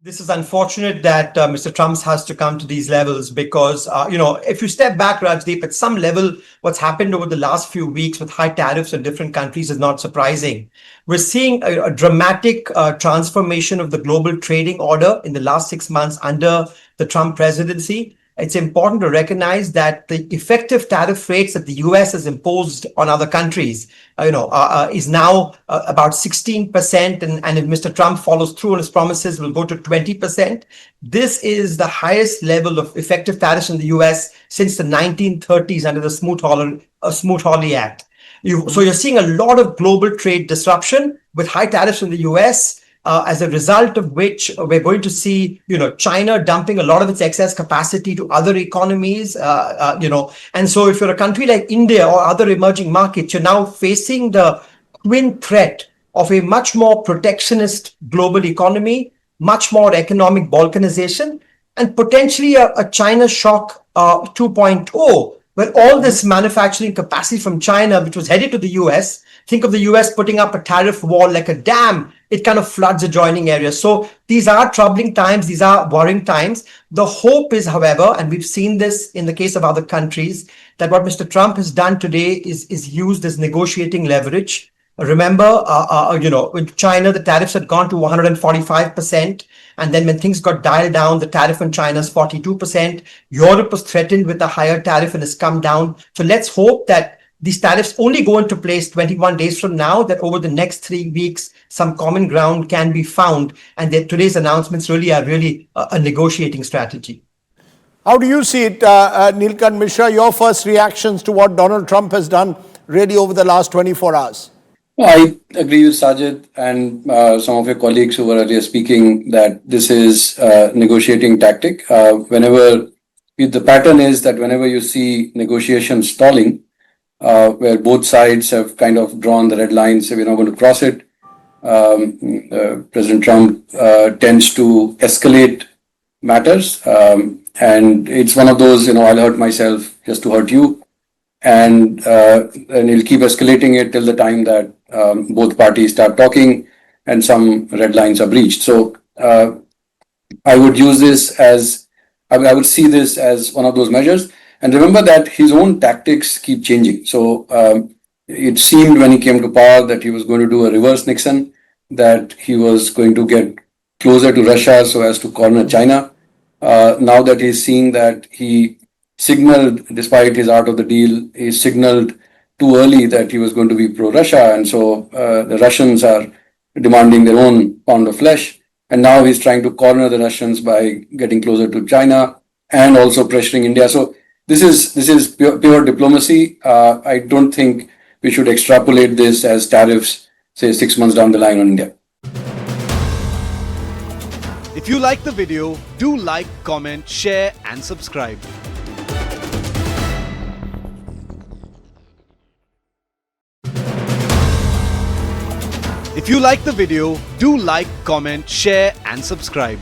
This is unfortunate that Mr. Trump has to come to these levels because, if you step back, Rajdeep, at some level, what's happened over the last few weeks with high tariffs in different countries is not surprising. We're seeing a dramatic transformation of the global trading order in the last 6 months under the Trump presidency. It's important to recognize that the effective tariff rates that the US has imposed on other countries, is now about 16%. And if Mr. Trump follows through on his promises, will go to 20%. This is the highest level of effective tariffs in the US since the 1930s under the Smoot-Hawley Act. So you're seeing a lot of global trade disruption with high tariffs in the US. As a result of which we're going to see, China dumping a lot of its excess capacity to other economies, and so if you're a country like India or other emerging markets, you're now facing the twin threat of a much more protectionist global economy, much more economic balkanization, and potentially a China shock 2.0, where all this manufacturing capacity from China, which was headed to the US, think of the US putting up a tariff wall like a dam. It kind of floods adjoining areas. So these are troubling times. These are worrying times. The hope is, however, and we've seen this in the case of other countries, that what Mr. Trump has done today is used as negotiating leverage. Remember, in China, the tariffs had gone to 145%. And then when things got dialed down, the tariff on China is 42%. Europe was threatened with a higher tariff and has come down. So let's hope that these tariffs only go into place 21 days from now, that over the next 3 weeks, some common ground can be found. And that today's announcements really are a negotiating strategy. How do you see it, Neelkant Mishra, your first reactions to what Donald Trump has done really over the last 24 hours? I agree with Sajjid and some of your colleagues who were earlier speaking that this is a negotiating tactic. The pattern is that whenever you see negotiations stalling, where both sides have kind of drawn the red line, say we're not going to cross it, President Trump tends to escalate matters. And it's one of those, I'll hurt myself just to hurt you. And he'll keep escalating it till the time that both parties start talking and some red lines are breached. So I would use this I would see this as one of those measures. And remember that his own tactics keep changing. So it seemed when he came to power that he was going to do a reverse Nixon, that he was going to get closer to Russia so as to corner China. Now that he's seeing that he signaled, despite his art of the deal, he signaled too early that he was going to be pro-Russia. And so the Russians are demanding their own pound of flesh. And now he's trying to corner the Russians by getting closer to China and also pressuring India. So this is pure diplomacy. I don't think we should extrapolate this as tariffs, say 6 months down the line on India. If you like the video, do like, comment, share and subscribe. If you like the video, do like, comment, share and subscribe.